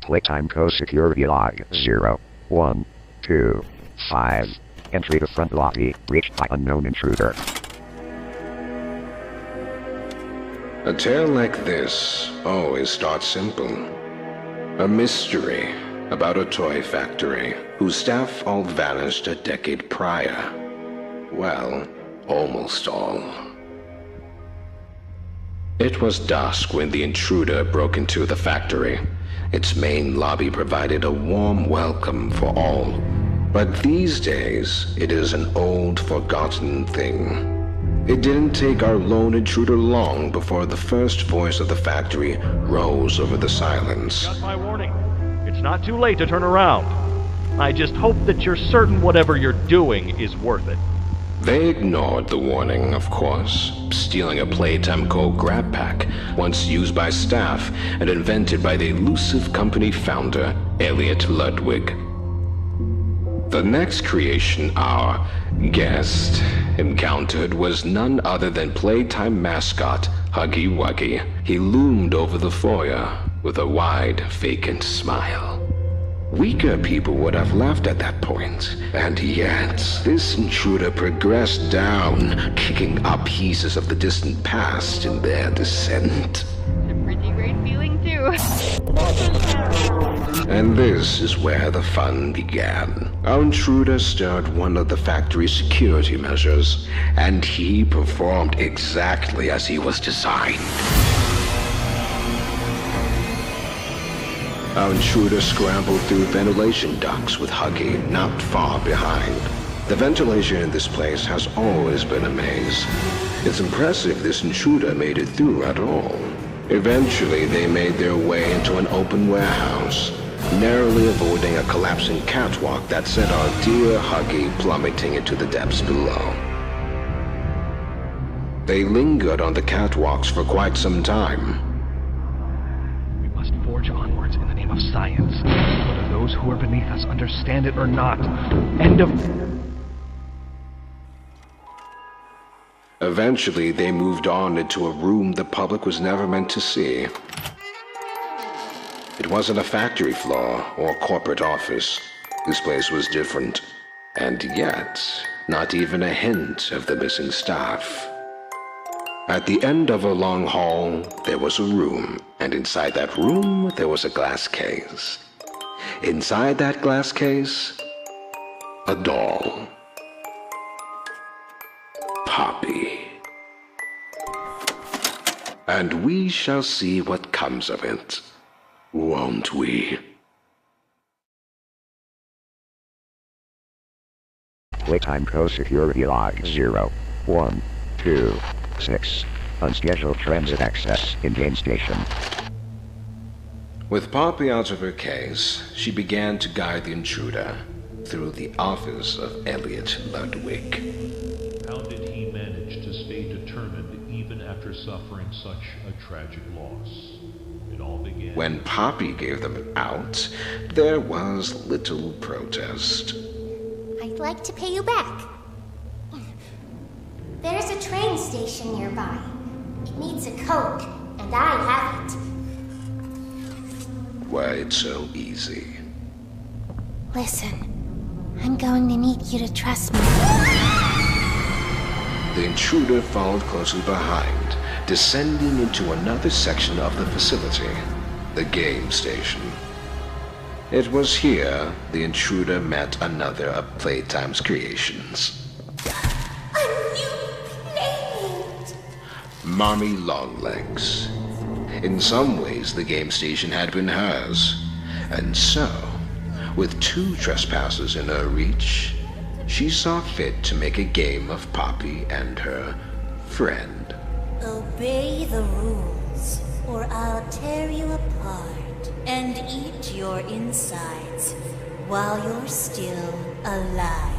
Playtime code security log 0, 1, 2, 5. Entry to front lobby, reached by unknown intruder. A tale like this always starts simple. A mystery about a toy factory whose staff all vanished a decade prior. Well, almost all. It was dusk when the intruder broke into the factory. Its main lobby provided a warm welcome for all. But these days, it is an old, forgotten thing. It didn't take our lone intruder long before the first voice of the factory rose over the silence. Got my warning. It's not too late to turn around. I just hope that you're certain whatever you're doing is worth it. They ignored the warning, of course, stealing a Playtime Co. grab pack, once used by staff and invented by the elusive company founder, Elliot Ludwig. The next creation our guest encountered was none other than Playtime mascot Huggy Wuggy. He loomed over the foyer with a wide, vacant smile. Weaker people would have laughed at that point, and yet this intruder progressed down, kicking up pieces of the distant past in their descent. It's a pretty great feeling too. And this is where the fun began. Our intruder stirred one of the factory's security measures, and he performed exactly as he was designed. Our intruder scrambled through ventilation ducts with Huggy not far behind. The ventilation in this place has always been a maze. It's impressive this intruder made it through at all. Eventually, they made their way into an open warehouse, narrowly avoiding a collapsing catwalk that sent our dear Huggy plummeting into the depths below. They lingered on the catwalks for quite some time. We must forge onwards in the name of science, whether those who are beneath us understand it or not. End of... Eventually, they moved on into a room the public was never meant to see. It wasn't a factory floor or corporate office. This place was different. And yet, not even a hint of the missing staff. At the end of a long hall, there was a room, and inside that room, there was a glass case. Inside that glass case, a doll. Poppy. And we shall see what comes of it, won't we? Playtime code security log 0, 1, 2, 6. Unscheduled transit access in game station. With Poppy out of her case, she began to guide the intruder through the office of Elliot Ludwig. How did he manage to stay determined even after suffering such a tragic loss? It all began... When Poppy gave them out, there was little protest. I'd like to pay you back. There's a train station nearby. It needs a code, and I have it. Why, it's so easy. Listen, I'm going to need you to trust me. The intruder followed closely behind, descending into another section of the facility, the game station. It was here the intruder met another of Playtime's creations. Mommy Longlegs. In some ways, the game station had been hers. And so, with 2 trespassers in her reach, she saw fit to make a game of Poppy and her friend. Obey the rules, or I'll tear you apart and eat your insides while you're still alive.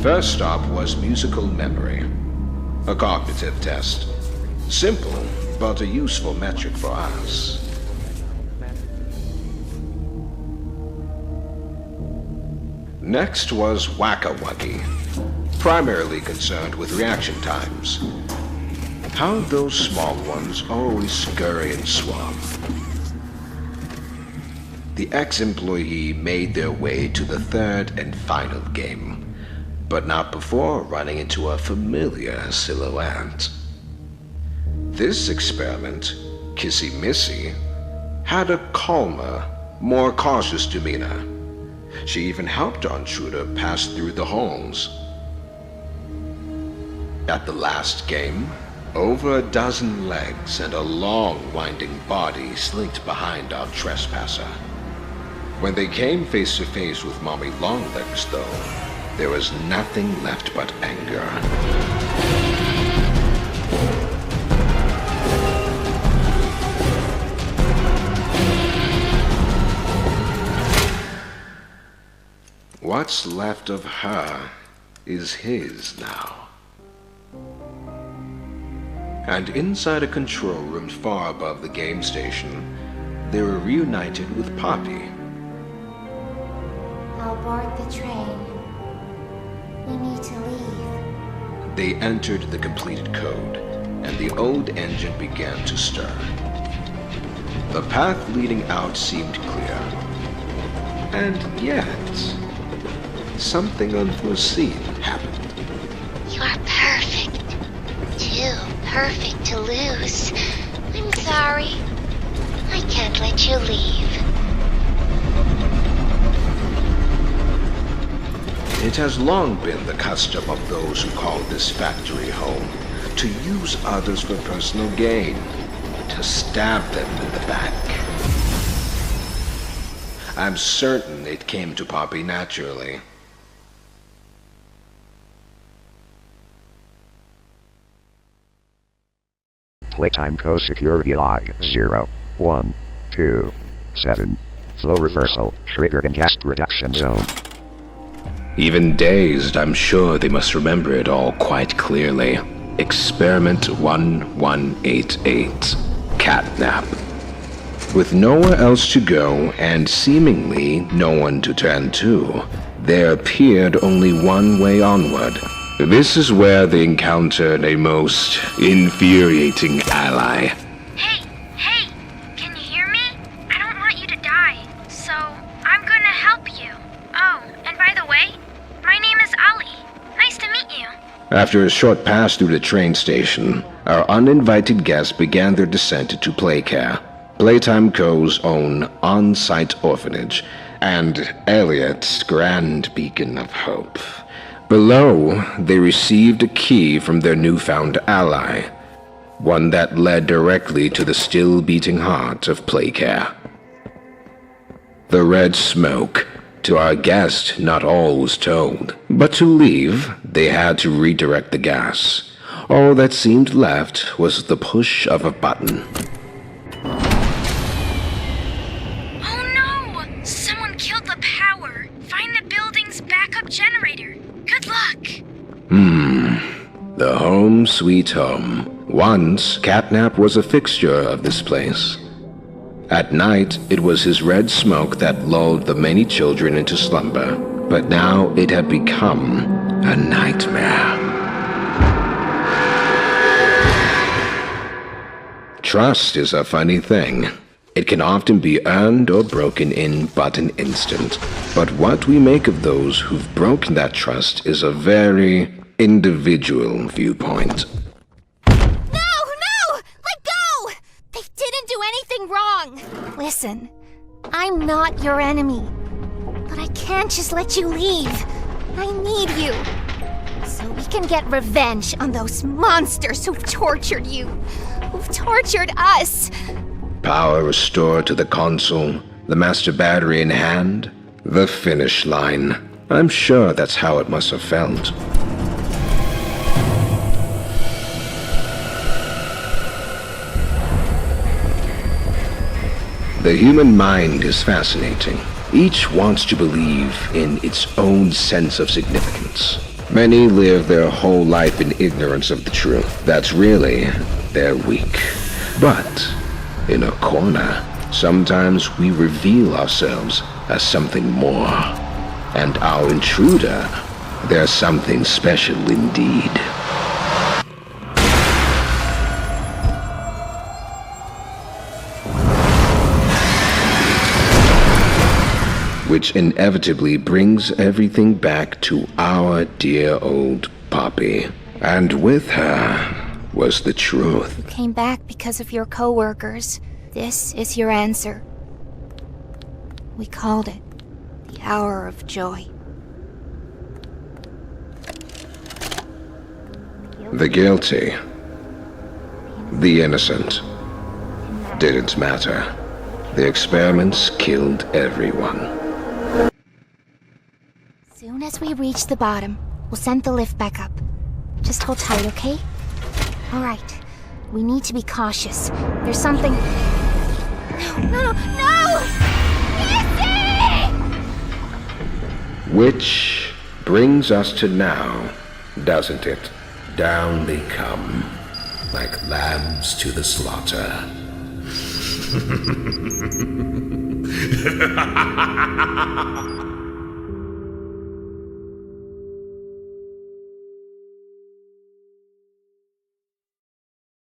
First stop was musical memory, a cognitive test. Simple, but a useful metric for us. Next was Whack-A-Wuggy, primarily concerned with reaction times. How those small ones always scurry and swap. the ex-employee made their way to the third and final game, but not before running into a familiar silhouette. This experiment, কি꒪ᗩYtiᗰᗴ, had a calmer, more cautious demeanor. She even helped our intruder pass through the halls. At the last game, over a dozen legs and a long winding body slinked behind our trespasser. When they came face to face with Mommy Longlegs, though, there was nothing left but anger. What's left of her is his now. And inside a control room far above the game station, they were reunited with Poppy. I'll board the train. We need to leave. They entered the completed code, and the old engine began to stir. The path leading out seemed clear. And yet, something unforeseen happened. You're perfect. Too perfect to lose. I'm sorry. I can't let you leave. It has long been the custom of those who call this factory home to use others for personal gain, to stab them in the back. I'm certain it came to Poppy naturally. Playtime code security log 0127. Flow reversal triggered in gas reduction zone. Even dazed, I'm sure they must remember it all quite clearly. Experiment 1188. Catnap. With nowhere else to go and seemingly no one to turn to, there appeared only one way onward. This is where they encountered a most infuriating ally. Hey, can you hear me? I don't want you to die, so I'm gonna help you. Oh, and by the way, my name is Ali. Nice to meet you. After a short pass through the train station, our uninvited guests began their descent to Playcare, Playtime Co.'s own on-site orphanage, and Elliot's grand beacon of hope. Below, they received a key from their newfound ally, one that led directly to the still-beating heart of Playcare. The red smoke. To our guest, not all was told, but to leave, they had to redirect the gas. All that seemed left was the push of a button. Oh no! Someone killed the power. Find the building's backup generator. Good luck. The home sweet home. Once, Catnap was a fixture of this place. At night, it was his red smoke that lulled the many children into slumber, but now it had become a nightmare. Trust is a funny thing. It can often be earned or broken in but an instant. But what we make of those who've broken that trust is a very individual viewpoint. Wrong. Listen, I'm not your enemy, but I can't just let you leave. I need you, so we can get revenge on those monsters who've tortured you, who've tortured us. Power restored to the console, the master battery in hand, the finish line. I'm sure that's how it must have felt. The human mind is fascinating. Each wants to believe in its own sense of significance. Many live their whole life in ignorance of the truth. That's really their weak. But in a corner, sometimes we reveal ourselves as something more. And our intruder, they're something special indeed. which inevitably brings everything back to our dear old Poppy. And with her was the truth. You came back because of your co-workers. This is your answer. We called it the hour of joy. The guilty, the innocent, didn't matter. The experiments killed everyone. Soon as we reach the bottom, we'll send the lift back up. Just hold tight, okay? Alright. We need to be cautious. There's something... No! Easy! Which brings us to now, doesn't it? Down they come, like lambs to the slaughter.